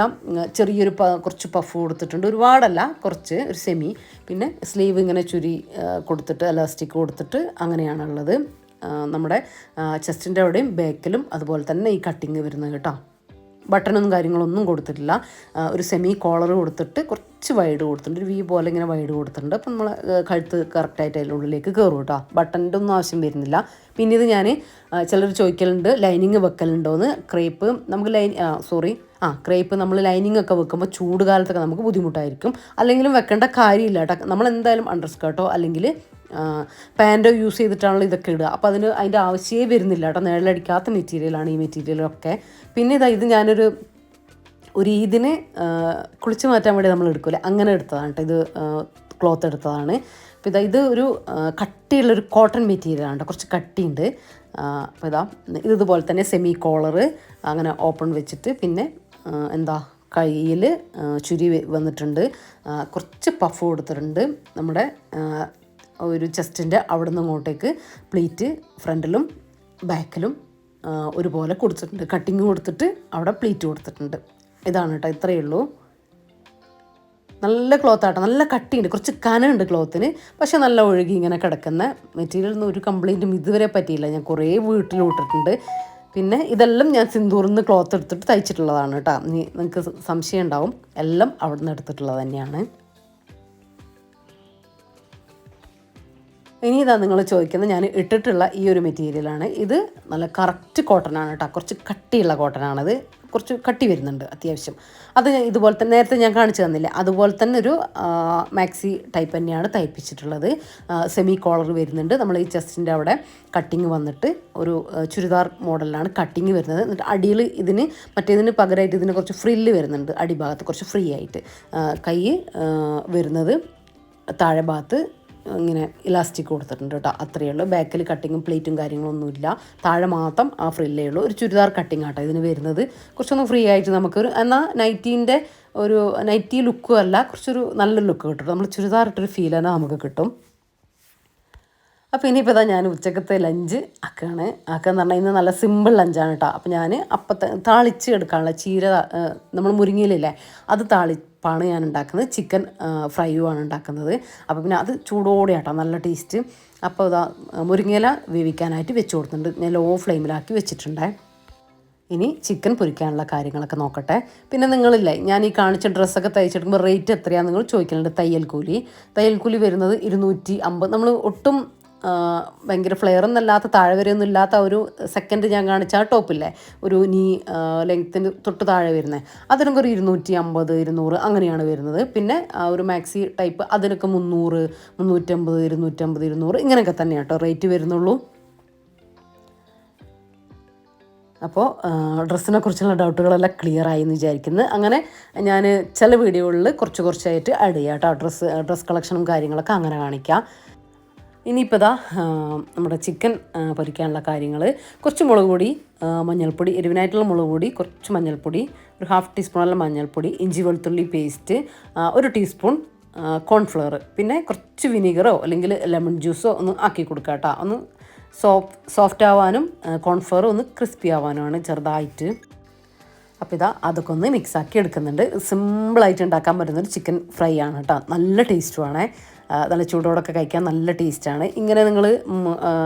ചെറിയൊരു കുറച്ച് പഫ് കൊടുത്തിട്ടുണ്ട്, ഒരുപാടല്ല, കുറച്ച് ഒരു സെമി. പിന്നെ സ്ലീവ് ഇങ്ങനെ ചുരി കൊടുത്തിട്ട് എലാസ്റ്റിക് കൊടുത്തിട്ട് അങ്ങനെയാണുള്ളത്. നമ്മുടെ ചെസ്റ്റിൻ്റെ അവിടെയും ബാക്കിലും അതുപോലെ തന്നെ ഈ കട്ടിങ് വരുന്നത് കേട്ടോ. ബട്ടണൊന്നും കാര്യങ്ങളൊന്നും കൊടുത്തിട്ടില്ല. ഒരു സെമി കോളർ കൊടുത്തിട്ട് കുറച്ച് വൈഡ് കൊടുത്തിട്ടുണ്ട്, ഒരു വി പോലെ ഇങ്ങനെ വൈഡ് കൊടുത്തിട്ടുണ്ട്. അപ്പം നമ്മൾ കഴുത്ത് കറക്റ്റായിട്ട് അതിൻ്റെ ഉള്ളിലേക്ക് കയറും കേട്ടോ. ബട്ടണിൻ്റെ ഒന്നും ആവശ്യം വരുന്നില്ല. പിന്നെ ഇത് ഞാൻ ചിലർ ചോദിക്കലുണ്ട് ലൈനിങ് വെക്കലുണ്ടോയെന്ന്. ക്രേപ്പ് നമുക്ക് ക്രേപ്പ് നമ്മൾ ലൈനിങ് ഒക്കെ വെക്കുമ്പോൾ ചൂട് കാലത്തൊക്കെ നമുക്ക് ബുദ്ധിമുട്ടായിരിക്കും. അല്ലെങ്കിലും വെക്കേണ്ട കാര്യമില്ല കേട്ടോ. നമ്മളെന്തായാലും അണ്ടർ സ്കേർട്ടോ അല്ലെങ്കിൽ പാൻറ്റോ യൂസ് ചെയ്തിട്ടാണല്ലോ ഇതൊക്കെ ഇടുക. അപ്പോൾ അതിൻ്റെ ആവശ്യമേ വരുന്നില്ല കേട്ടോ. നിഴലടിക്കാത്ത മെറ്റീരിയലാണ് ഈ മെറ്റീരിയലൊക്കെ. പിന്നെ ഇത് ഞാനൊരു ഈദിന് കുളിച്ച് മാറ്റാൻ വേണ്ടി നമ്മൾ എടുക്കില്ലേ, അങ്ങനെ എടുത്തതാണ് കേട്ടോ. ഇത് ക്ലോത്ത് എടുത്തതാണ്. അപ്പോൾ ഇത് ഒരു കട്ടിയുള്ളൊരു കോട്ടൺ മെറ്റീരിയലാണ് കേട്ടോ, കുറച്ച് കട്ടിയുണ്ട്. അപ്പോൾ ഇതുപോലെ തന്നെ സെമി കോളറ് അങ്ങനെ ഓപ്പൺ വെച്ചിട്ട്, പിന്നെ കയ്യിൽ ചുരി വന്നിട്ടുണ്ട്, കുറച്ച് പഫ് കൊടുത്തിട്ടുണ്ട്. നമ്മുടെ ഒരു ചെസ്റ്റിൻ്റെ അവിടെ നിന്ന് അങ്ങോട്ടേക്ക് പ്ലീറ്റ് ഫ്രണ്ടിലും ബാക്കിലും ഒരുപോലെ കൊടുത്തിട്ടുണ്ട്. കട്ടിങ് കൊടുത്തിട്ട് അവിടെ പ്ലീറ്റ് കൊടുത്തിട്ടുണ്ട്. ഇതാണ് കേട്ടോ, ഇത്രയേ ഉള്ളൂ. നല്ല ക്ലോത്താട്ടോ, നല്ല കട്ടിയുണ്ട്, കുറച്ച് കനമുണ്ട് ക്ലോത്തിന്. പക്ഷെ നല്ല ഒഴുകി ഇങ്ങനെ കിടക്കുന്ന മെറ്റീരിയലൊന്നും ഒരു കംപ്ലൈൻറ്റും ഇതുവരെ പറ്റിയില്ല. ഞാൻ കുറേ വീട്ടിലിട്ടിട്ടുണ്ട്. പിന്നെ ഇതെല്ലാം ഞാൻ സിന്ദൂറിൽ നിന്ന് ക്ലോത്ത് എടുത്തിട്ട് തയ്ച്ചിട്ടുള്ളതാണ് കേട്ടോ. നിങ്ങൾക്ക് സംശയം ഉണ്ടാവും, എല്ലാം അവിടെ നിന്ന് എടുത്തിട്ടുള്ളത് തന്നെയാണ്. ഇനി നിങ്ങൾ ചോദിക്കുന്നത് ഞാൻ ഇട്ടിട്ടുള്ള ഈ ഒരു മെറ്റീരിയലാണ്. ഇത് നല്ല കറക്റ്റ് കോട്ടനാണ് കേട്ടോ, കുറച്ച് കട്ടിയുള്ള കോട്ടനാണത്. കുറച്ച് കട്ടി വരുന്നുണ്ട് അത്യാവശ്യം. അത് ഇതുപോലെ തന്നെ നേരത്തെ ഞാൻ കാണിച്ചു തന്നില്ലേ, അതുപോലെ തന്നെ ഒരു മാക്സി ടൈപ്പ് തന്നെയാണ് തയ്പ്പിച്ചിട്ടുള്ളത്. സെമി കോളർ വരുന്നുണ്ട്. നമ്മൾ ഈ ചെസ്റ്റിൻ്റെ അവിടെ കട്ടിങ് വന്നിട്ട് ഒരു ചുരിദാർ മോഡലിലാണ് കട്ടിങ് വരുന്നത്. എന്നിട്ട് അടിയിൽ മറ്റേതിന് പകരമായിട്ട് ഇതിന് കുറച്ച് ഫ്രില്ല് വരുന്നുണ്ട്, അടിഭാഗത്ത് കുറച്ച് ഫ്രീ ആയിട്ട്. കൈ വരുന്നത് താഴെ ഭാഗത്ത് ഇങ്ങനെ ഇലാസ്റ്റിക് കൊടുത്തിട്ടുണ്ട് കേട്ടോ, അത്രയേ ഉള്ളൂ. ബാക്കിൽ കട്ടിങ്ങും പ്ലേറ്റും കാര്യങ്ങളൊന്നുമില്ല, താഴെ മാത്രം ആ ഫ്രില്ലേ ഉള്ളൂ. ഒരു ചുരിദാർ കട്ടിങ് ആട്ടോ ഇതിന് വരുന്നത്. കുറച്ചൊന്ന് ഫ്രീ ആയിട്ട് നമുക്കൊരു, എന്നാൽ നൈറ്റി ലുക്കും അല്ല, കുറച്ചൊരു നല്ലൊരു ലുക്ക് കിട്ടും. നമ്മൾ ചുരിദാർ ഇട്ടൊരു ഫീൽ തന്നെ നമുക്ക് കിട്ടും. അപ്പോൾ ഇനിയിപ്പോൾ ഇതാ ഞാൻ ഉച്ചക്കത്തെ ലഞ്ച് ആക്കുകയാണ്. ആക്കുകയെന്ന് പറഞ്ഞാൽ ഇന്ന് നല്ല സിമ്പിൾ ലഞ്ചാണ് കേട്ടോ. അപ്പോൾ ഞാൻ അപ്പത്തെ താളിച്ച് എടുക്കാനുള്ള ചീര നമ്മൾ മുരിങ്ങയിലില്ലേ അത് താളിപ്പാണ് ഞാൻ ഉണ്ടാക്കുന്നത്. ചിക്കൻ ഫ്രൈയുമാണ് ഉണ്ടാക്കുന്നത്. അപ്പോൾ പിന്നെ അത് ചൂടോടെ ആട്ടോ നല്ല ടേസ്റ്റ്. അപ്പോൾ ഇതാ മുരിങ്ങയില വേവിക്കാനായിട്ട് വെച്ച് കൊടുത്തിട്ടുണ്ട്. ഞാൻ ലോ ഫ്ലെയിമിലാക്കി വെച്ചിട്ടുണ്ട്. ഇനി ചിക്കൻ പൊരിക്കാനുള്ള കാര്യങ്ങളൊക്കെ നോക്കട്ടെ. പിന്നെ നിങ്ങളില്ലേ ഞാൻ ഈ കാണിച്ച ഡ്രസ്സൊക്കെ തയ്ച്ചെടുക്കുമ്പോൾ റേറ്റ് എത്രയാണെന്ന് നിങ്ങൾ ചോദിക്കുന്നുണ്ട്. തയ്യൽ കൂലി വരുന്നത് 250. നമ്മൾ ഒട്ടും ഭയങ്കര ഫ്ലെയർ ഒന്നല്ലാത്ത താഴെ വരെയൊന്നും ഇല്ലാത്ത ഒരു സെക്കൻഡ് ഞാൻ കാണിച്ച ആ ടോപ്പില്ലേ ഒരു നീ ലെങ്ത്തിന് തൊട്ട് താഴെ വരുന്നത് അതിനൊക്കെ ഒരു 250 200 അങ്ങനെയാണ് വരുന്നത്. പിന്നെ ഒരു മാക്സി ടൈപ്പ് അതിനൊക്കെ 300 350 250 200 ഇങ്ങനെയൊക്കെ തന്നെയാണ് കേട്ടോ റേറ്റ് വരുന്നുള്ളൂ. അപ്പോൾ ഡ്രസ്സിനെ കുറിച്ചുള്ള ഡൗട്ടുകളെല്ലാം ക്ലിയർ ആയി എന്ന് വിചാരിക്കുന്നു. അങ്ങനെ ഞാൻ ചില വീഡിയോകളിൽ കുറച്ചായിട്ട് ആഡ് ചെയ്യാം കേട്ടോ. ഡ്രസ്സ് കളക്ഷനും കാര്യങ്ങളൊക്കെ അങ്ങനെ കാണിക്കാം. ഇനിയിപ്പോൾ ഇതാ നമ്മുടെ ചിക്കൻ പൊരിക്കാനുള്ള കാര്യങ്ങൾ. കുറച്ച് മുളക് പൊടി, മഞ്ഞൾപ്പൊടി, എരിവിനായിട്ടുള്ള മുളക് പൊടി, കുറച്ച് മഞ്ഞൾപ്പൊടി, ഒരു 1/2 ടീസ്പൂണെല്ലാം മഞ്ഞൾപ്പൊടി, ഇഞ്ചി വെളുത്തുള്ളി പേസ്റ്റ്, 1 ടീസ്പൂൺ കോൺഫ്ലവർ, പിന്നെ കുറച്ച് വിനീഗറോ അല്ലെങ്കിൽ ലെമൺ ജ്യൂസോ ഒന്ന് ആക്കി കൊടുക്കുക കേട്ടോ. ഒന്ന് സോഫ്റ്റ് ആവാനും കോൺഫ്ലവർ ഒന്ന് ക്രിസ്പി ആവാനുമാണ് ചെറുതായിട്ട്. അപ്പോൾ ഇതാ അതൊക്കെ ഒന്ന് മിക്സാക്കി എടുക്കുന്നുണ്ട്. സിമ്പിളായിട്ട് ഉണ്ടാക്കാൻ പറ്റുന്നൊരു ചിക്കൻ ഫ്രൈ ആണ് കേട്ടോ. നല്ല ടേസ്റ്റുമാണ്. നല്ല ചൂടോടൊക്കെ കഴിക്കാൻ നല്ല ടേസ്റ്റാണ്. ഇങ്ങനെ നിങ്ങൾ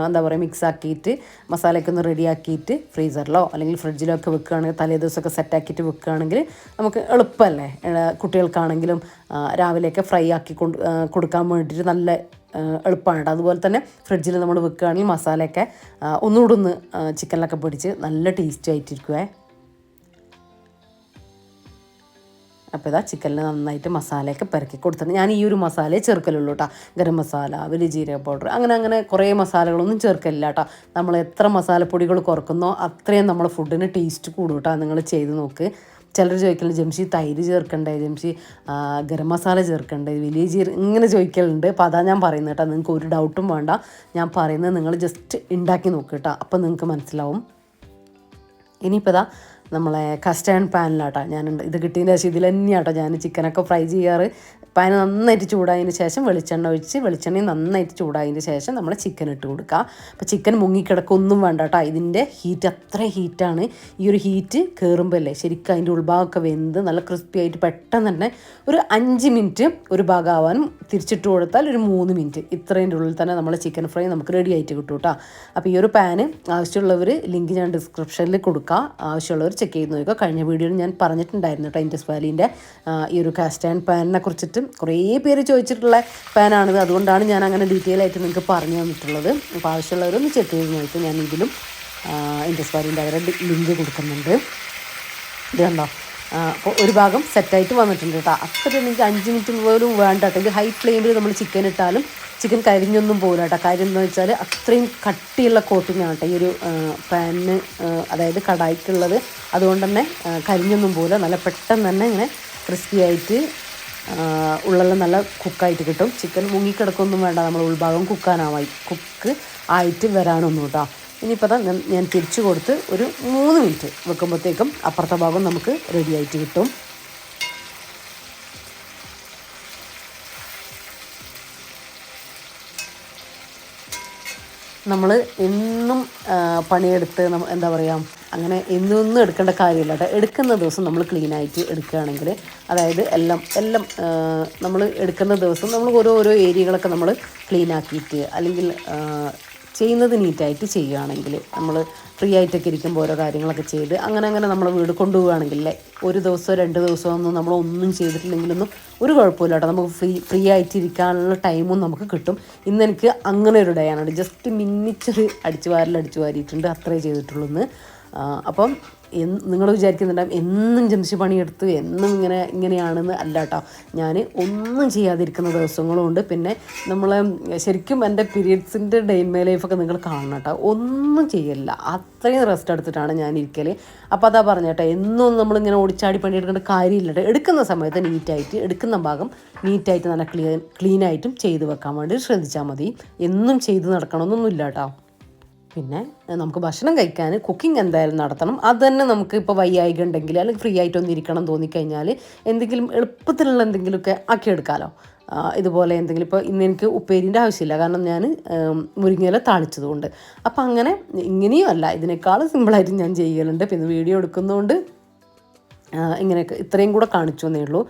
എന്താ പറയുക മിക്സാക്കിയിട്ട് മസാലയൊക്കെ ഒന്ന് റെഡിയാക്കിയിട്ട് ഫ്രീസറിലോ അല്ലെങ്കിൽ ഫ്രിഡ്ജിലോ ഒക്കെ വെക്കുകയാണെങ്കിൽ തലേ ദിവസമൊക്കെ സെറ്റാക്കിയിട്ട് വെക്കുകയാണെങ്കിൽ നമുക്ക് എളുപ്പമല്ലേ. കുട്ടികൾക്കാണെങ്കിലും രാവിലെയൊക്കെ ഫ്രൈ ആക്കി കൊടുക്കാൻ വേണ്ടിയിട്ട് നല്ല എളുപ്പമാണ് കേട്ടോ. അതുപോലെ തന്നെ ഫ്രിഡ്ജിൽ നമ്മൾ വെക്കുകയാണെങ്കിൽ മസാലയൊക്കെ ഒന്നുകൂടെ ഒന്ന് ചിക്കനിലൊക്കെ പിടിച്ച് നല്ല ടേസ്റ്റി ആയിട്ടിരിക്കുവേ. അപ്പോൾ ഇതാ ചിക്കനിൽ നന്നായിട്ട് മസാലയൊക്കെ പെരക്കി കൊടുത്തിട്ട് ഞാൻ ഈ ഒരു മസാലയെ ചേർക്കലുള്ളൂ കേട്ടോ. ഗരം മസാല, വലിയ ജീരക പൗഡർ അങ്ങനെ കുറേ മസാലകളൊന്നും ചേർക്കലില്ല കേട്ടോ. നമ്മൾ എത്ര മസാലപ്പൊടികൾ കുറക്കുന്നോ അത്രയും നമ്മുടെ ഫുഡിന് ടേസ്റ്റ് കൂടും കേട്ടോ. നിങ്ങൾ ചെയ്ത് നോക്ക്. ചിലർ ചോദിക്കലുണ്ട് ജംഷി തൈര് ചേർക്കണ്ടേ, ജംഷി ഗരം മസാല ചേർക്കണ്ടേ, വലിയ ഇങ്ങനെ ചോദിക്കലുണ്ട്. അപ്പോൾ അതാ ഞാൻ പറയുന്നത് കേട്ടോ. നിങ്ങൾക്ക് ഒരു ഡൗട്ടും വേണ്ട. ഞാൻ പറയുന്നത് നിങ്ങൾ ജസ്റ്റ് ഉണ്ടാക്കി നോക്ക് കേട്ടോ. അപ്പോൾ നിങ്ങൾക്ക് മനസ്സിലാവും. ഇനിയിപ്പോൾ ഇതാ നമ്മളെ കസ്റ്റേർഡ് പാനിലാട്ടോ ഞാൻ ഇത് കിട്ടിയതിന് ശേഷം ഇതിൽ തന്നെയാട്ടോ ഞാൻ ചിക്കനൊക്കെ ഫ്രൈ ചെയ്യാറ്. പാൻ നന്നായിട്ട് ചൂടായതിന് ശേഷം വെളിച്ചെണ്ണയും നന്നായിട്ട് ചൂടായതിന് ശേഷം നമ്മൾ ചിക്കൻ ഇട്ട് കൊടുക്കുക. അപ്പോൾ ചിക്കൻ മുങ്ങിക്കിടക്കൊന്നും വേണ്ട കേട്ടോ. ഇതിൻ്റെ ഹീറ്റ് അത്രയും ഹീറ്റാണ്. ഈ ഒരു ഹീറ്റ് കയറുമ്പോൾ അല്ലേ ശരിക്കും അതിൻ്റെ ഉൾഭാഗമൊക്കെ വെന്ത് നല്ല ക്രിസ്പി ആയിട്ട് പെട്ടെന്ന് തന്നെ ഒരു 5 മിനിറ്റ് ഒരു ഭാഗമാവാനും തിരിച്ചിട്ട് കൊടുത്താൽ ഒരു 3 മിനിറ്റ് ഇത്രേൻ്റെ ഉള്ളിൽ തന്നെ നമ്മൾ ചിക്കൻ ഫ്രൈ നമുക്ക് റെഡി ആയിട്ട് കിട്ടും കേട്ടോ. അപ്പോൾ ഈ ഒരു പാന് ആവശ്യമുള്ളവർ ലിങ്ക് ഞാൻ ഡിസ്ക്രിപ്ഷനിൽ കൊടുക്കുക. ആവശ്യമുള്ളവർ ചെക്ക് ചെയ്ത് നോക്കുക. കഴിഞ്ഞ വീഡിയോയിൽ ഞാൻ പറഞ്ഞിട്ടുണ്ടായിരുന്നു കേട്ടോ ഇൻഡസ് വാലിൻ്റെ ഈ ഒരു കാസ്റ്റ് പാനിനെ കുറിച്ചിട്ട് കുറേ പേര് ചോദിച്ചിട്ടുള്ള പാനാണിത്. അതുകൊണ്ടാണ് ഞാൻ അങ്ങനെ ഡീറ്റെയിൽ ആയിട്ട് നിങ്ങൾക്ക് പറഞ്ഞു തന്നിട്ടുള്ളത്. അപ്പോൾ ആവശ്യമുള്ളവരൊന്ന് ചെക്ക് ചെയ്ത് നോക്കുക. ഞാൻ ഇതിലും ഇൻഡസ് വാലിൻ്റെ അവരുടെ ലിങ്ക് കൊടുക്കുന്നുണ്ട്. ഇത് കണ്ടോ. അപ്പോൾ ഒരു ഭാഗം സെറ്റായിട്ട് വന്നിട്ടുണ്ട് കേട്ടോ. അത്ര എനിക്ക് 5 മിനിറ്റ് പോലും വേണ്ട കേട്ടോ. ഇത് ഹൈ ഫ്ലെയിമിൽ നമ്മൾ ചിക്കൻ ഇട്ടാലും ചിക്കൻ കരിഞ്ഞൊന്നും പോകില്ല കേട്ടോ. കാര്യം എന്ന് വെച്ചാൽ അത്രയും കട്ടിയുള്ള കോട്ടിംഗ് ആണ് കേട്ടോ ഈ ഒരു പാനിന്, അതായത് കടായിക്കുള്ളത്. അതുകൊണ്ട് തന്നെ കരിഞ്ഞൊന്നും പോകില്ല. നല്ല പെട്ടെന്ന് തന്നെ ഇങ്ങനെ ക്രിസ്പി ആയിട്ട് ഉള്ളെല്ലാം നല്ല കുക്കായിട്ട് കിട്ടും. ചിക്കൻ മുങ്ങിക്കിടക്കൊന്നും വേണ്ട. നമ്മൾ ഉൾഭാഗം കുക്ക് ആയിട്ട് വരാനൊന്നും കേട്ടോ. ഇനിയിപ്പോൾ ഞാൻ തിരിച്ചു കൊടുത്ത് ഒരു 3 മിനിറ്റ് വെക്കുമ്പോഴത്തേക്കും അപ്പുറത്തെ ഭാഗം നമുക്ക് റെഡി ആയിട്ട് കിട്ടും. നമ്മൾ എന്നും പണിയെടുത്ത് എന്താ പറയുക അങ്ങനെ എന്നും എടുക്കേണ്ട കാര്യമില്ല കേട്ടോ. എടുക്കുന്ന ദിവസം നമ്മൾ ക്ലീനായിട്ട് എടുക്കുകയാണെങ്കിൽ, അതായത് എല്ലാം നമ്മൾ എടുക്കുന്ന ദിവസം നമ്മൾ ഓരോ ഏരിയകളൊക്കെ നമ്മൾ ക്ലീനാക്കിയിട്ട് അല്ലെങ്കിൽ ചെയ്യുന്നത് നീറ്റായിട്ട് ചെയ്യുകയാണെങ്കിൽ, നമ്മൾ ഫ്രീ ആയിട്ടൊക്കെ ഇരിക്കുമ്പോൾ ഓരോ കാര്യങ്ങളൊക്കെ ചെയ്ത് അങ്ങനെ നമ്മൾ വീട് കൊണ്ടുപോവുകയാണെങ്കിൽ ഒരു ദിവസമോ 2 ദിവസമോ ഒന്നും നമ്മളൊന്നും ചെയ്തിട്ടില്ലെങ്കിലൊന്നും ഒരു കുഴപ്പമില്ല കേട്ടോ. നമുക്ക് ഫ്രീ ആയിട്ടിരിക്കാനുള്ള ടൈമും നമുക്ക് കിട്ടും. ഇന്ന് എനിക്ക് അങ്ങനെ ഒരു ഡേ ആണ്. ജസ്റ്റ് മിന്നിച്ചൊരു അടിച്ചു വാരിയിട്ടുണ്ട്, അത്രേ ചെയ്തിട്ടുള്ളൂ എന്ന്. അപ്പം നിങ്ങൾ വിചാരിക്കുന്നുണ്ടാകും എന്നും ജംഷി പണിയെടുത്ത് എന്നും ഇങ്ങനെയാണെന്ന്. അല്ല കേട്ടോ. ഞാൻ ഒന്നും ചെയ്യാതിരിക്കുന്ന ദിവസങ്ങളുമുണ്ട്. പിന്നെ നമ്മൾ ശരിക്കും എൻ്റെ പീരിയഡ്സിൻ്റെ ഡേ ഇൻ മൈ ലൈഫൊക്കെ നിങ്ങൾ കാണണം കേട്ടോ. ഒന്നും ചെയ്യില്ല, അത്രയും റെസ്റ്റ് എടുത്തിട്ടാണ് ഞാൻ ഇരിക്കൽ. അപ്പോൾ അതാ പറഞ്ഞ കേട്ടോ, എന്നും നമ്മളിങ്ങനെ ഓടിച്ചാടി പണിയെടുക്കേണ്ട കാര്യമില്ല കേട്ടോ. എടുക്കുന്ന സമയത്ത് നീറ്റായിട്ട്, എടുക്കുന്ന ഭാഗം നീറ്റായിട്ട് നല്ല ക്ലീനായിട്ടും ചെയ്ത് വെക്കാൻ വേണ്ടി ശ്രദ്ധിച്ചാൽ മതി. എന്നും ചെയ്ത് നടക്കണമെന്നൊന്നുമില്ല കേട്ടോ. പിന്നെ നമുക്ക് ഭക്ഷണം കഴിക്കാൻ കുക്കിംഗ് എന്തായാലും നടത്തണം. അത് തന്നെ നമുക്ക് ഇപ്പോൾ വയ്യായിക ഉണ്ടെങ്കിൽ അല്ലെങ്കിൽ ഫ്രീ ആയിട്ടൊന്നും ഇരിക്കണം തോന്നിക്കഴിഞ്ഞാൽ എന്തെങ്കിലും എളുപ്പത്തിലുള്ള എന്തെങ്കിലുമൊക്കെ ആക്കിയെടുക്കാമല്ലോ. ഇതുപോലെ എന്തെങ്കിലും ഇപ്പോൾ ഇന്ന് എനിക്ക് ഉപ്പേരിൻ്റെ ആവശ്യമില്ല, കാരണം ഞാൻ മുരിങ്ങയില താളിച്ചതുകൊണ്ട്. അപ്പം അങ്ങനെ ഇങ്ങനെയും അല്ല, ഇതിനേക്കാളും സിമ്പിളായിട്ട് ഞാൻ ചെയ്യലുണ്ട്. പിന്നെ വീഡിയോ എടുക്കുന്നതുകൊണ്ട് ഇങ്ങനെയൊക്കെ ഇത്രയും കൂടെ കാണിച്ചു എന്നേ ഉള്ളൂ.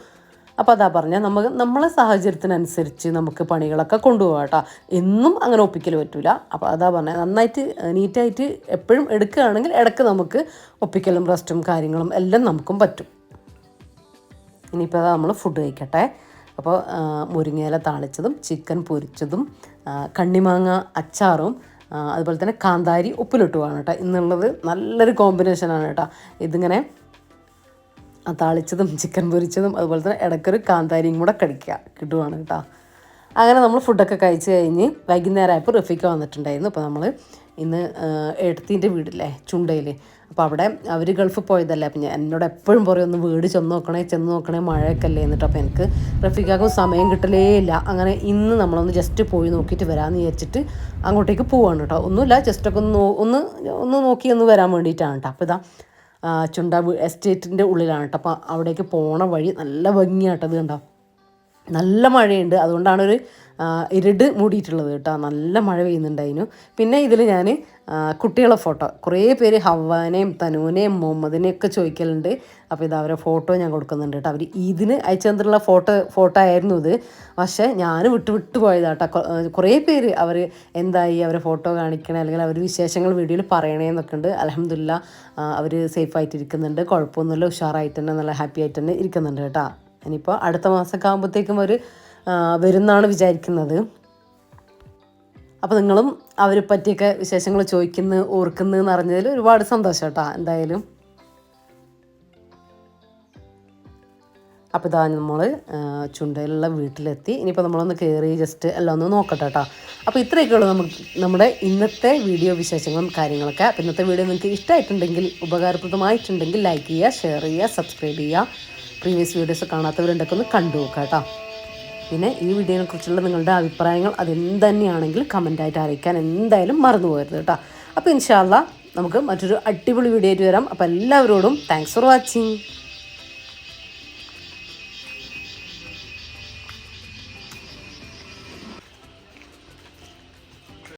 അപ്പോൾ അതാ പറഞ്ഞാൽ നമ്മളെ സാഹചര്യത്തിനനുസരിച്ച് നമുക്ക് പണികളൊക്കെ കൊണ്ടുപോകാം കേട്ടോ. എന്നും അങ്ങനെ ഒപ്പിക്കൽ പറ്റില്ല. അപ്പോൾ അതാ പറഞ്ഞാൽ നന്നായിട്ട് നീറ്റായിട്ട് എപ്പോഴും എടുക്കുകയാണെങ്കിൽ ഇടയ്ക്ക് നമുക്ക് ഒപ്പിക്കലും റെസ്റ്റും കാര്യങ്ങളും എല്ലാം നമുക്കും പറ്റും. ഇനിയിപ്പോൾ അതാ നമ്മൾ ഫുഡ് കഴിക്കട്ടെ. അപ്പോൾ മുരിങ്ങയില താളിച്ചതും ചിക്കൻ പൊരിച്ചതും കണ്ണിമാങ്ങ അച്ചാറും അതുപോലെ തന്നെ കാന്താരി ഉപ്പിലിട്ടുവാണ് കേട്ടോ ഇന്നുള്ളത്. നല്ലൊരു കോമ്പിനേഷനാണ് കേട്ടോ ഇതിങ്ങനെ താളിച്ചതും ചിക്കൻ പൊരിച്ചതും അതുപോലെ തന്നെ ഇടയ്ക്കൊരു കാന്താരിയും കൂടെ കിട്ടുവാണ് കേട്ടോ. അങ്ങനെ നമ്മൾ ഫുഡൊക്കെ കഴിച്ച് കഴിഞ്ഞ് വൈകുന്നേരമായപ്പോൾ റഫീക്ക വന്നിട്ടുണ്ടായിരുന്നു. അപ്പോൾ നമ്മൾ ഇന്ന് ഏട്ടത്തിൻ്റെ വീടില്ലേ ചുണ്ടയിൽ, അപ്പോൾ അവിടെ അവർ ഗൾഫിൽ പോയതല്ലേ. അപ്പം എന്നോട് എപ്പോഴും പറയും ഒന്ന് വീട് ചെന്ന് നോക്കണേ മഴയൊക്കെ അല്ലേ എന്നിട്ട്. അപ്പോൾ എനിക്ക് റഫീക്കാക്കും സമയം കിട്ടലേ ഇല്ല. അങ്ങനെ ഇന്ന് നമ്മളൊന്ന് ജസ്റ്റ് പോയി നോക്കിയിട്ട് വരാമെന്ന് വിചാരിച്ചിട്ട് അങ്ങോട്ടേക്ക് പോവാണ് കേട്ടോ. ഒന്നുമില്ല, ജസ്റ്റൊക്കെ ഒന്ന് നോക്കി ഒന്ന് വരാൻ വേണ്ടിയിട്ടാണ് കേട്ടോ. അപ്പോൾ ഇതാ ചുണ്ട എസ്റ്റേറ്റിൻ്റെ ഉള്ളിലാണ് കേട്ടോ. അപ്പോൾ അവിടേക്ക് പോണ വഴി നല്ല ഭംഗിയായിട്ടത് കണ്ടോ. നല്ല മഴയുണ്ട്, അതുകൊണ്ടാണൊരു ഇരുട് മൂടിയിട്ടുള്ളത് കേട്ടോ. നല്ല മഴ പെയ്യുന്നുണ്ടായിരുന്നു. പിന്നെ ഇതിൽ ഞാൻ കുട്ടികളെ ഫോട്ടോ കുറേ പേര് ഹവ്വാനെയും തനുവിനെയും മുഹമ്മദിനെയൊക്കെ ചോദിക്കലുണ്ട്. അപ്പോൾ ഇത് അവരെ ഫോട്ടോ ഞാൻ കൊടുക്കുന്നുണ്ട് കേട്ടോ. അവർ ഇതിന് അയച്ചു തന്നിട്ടുള്ള ഫോട്ടോ ആയിരുന്നു ഇത്. പക്ഷേ ഞാൻ വിട്ടു പോയതാട്ടോ. കുറേ പേര് അവർ എന്തായി അവരെ ഫോട്ടോ കാണിക്കണേ അല്ലെങ്കിൽ അവർ വിശേഷങ്ങൾ വീഡിയോയിൽ പറയണേന്നൊക്കെ ഉണ്ട്. അൽഹംദുലില്ലാ അവർ സേഫായിട്ട് ഇരിക്കുന്നുണ്ട്, കുഴപ്പമൊന്നുമില്ല, ഉഷാറായിട്ട് തന്നെ നല്ല ഹാപ്പി ആയിട്ട് തന്നെ ഇരിക്കുന്നുണ്ട് കേട്ടോ. ഇനിയിപ്പോൾ അടുത്ത മാസമൊക്കെ ആകുമ്പോഴത്തേക്കും അവർ വരുന്നാണ് വിചാരിക്കുന്നത്. അപ്പോൾ നിങ്ങളും അവരെ പറ്റിയൊക്കെ വിശേഷങ്ങൾ ഓർക്കുന്നു അറിഞ്ഞതിൽ ഒരുപാട് സന്തോഷം കേട്ടോ എന്തായാലും. അപ്പോൾ ഇതാ നമ്മൾ ചുണ്ടയിലുള്ള വീട്ടിലെത്തി. ഇനിയിപ്പോൾ നമ്മളൊന്ന് കയറി ജസ്റ്റ് എല്ലാം ഒന്ന് നോക്കട്ടെ കേട്ടോ. അപ്പോൾ ഇത്രയൊക്കെയുള്ളൂ നമ്മുടെ ഇന്നത്തെ വീഡിയോ വിശേഷങ്ങളും കാര്യങ്ങളൊക്കെ. അപ്പോൾ ഇന്നത്തെ വീഡിയോ നിങ്ങൾക്ക് ഇഷ്ടമായിട്ടുണ്ടെങ്കിൽ ഉപകാരപ്രദമായിട്ടുണ്ടെങ്കിൽ ലൈക്ക് ചെയ്യുക, ഷെയർ ചെയ്യുക, സബ്സ്ക്രൈബ് ചെയ്യുക. പ്രീവിയസ് വീഡിയോസ് കാണാത്തവരുണ്ടൊക്കെ ഒന്ന് കണ്ടു നോക്കുക കേട്ടോ. പിന്നെ ഈ വീഡിയോനെക്കുറിച്ചുള്ള നിങ്ങളുടെ അഭിപ്രായങ്ങൾ അതെന്തുതന്നെയാണെങ്കിലും കമൻറ്റായിട്ട് അറിയിക്കാൻ എന്തായാലും മറന്നു പോകരുത് കേട്ടോ. അപ്പോൾ ഇൻഷാ അല്ലാഹ് നമുക്ക് മറ്റൊരു അടിപൊളി വീഡിയോ ആയിട്ട് വരാം. അപ്പോൾ എല്ലാവരോടും താങ്ക്സ് ഫോർ വാച്ചിങ്.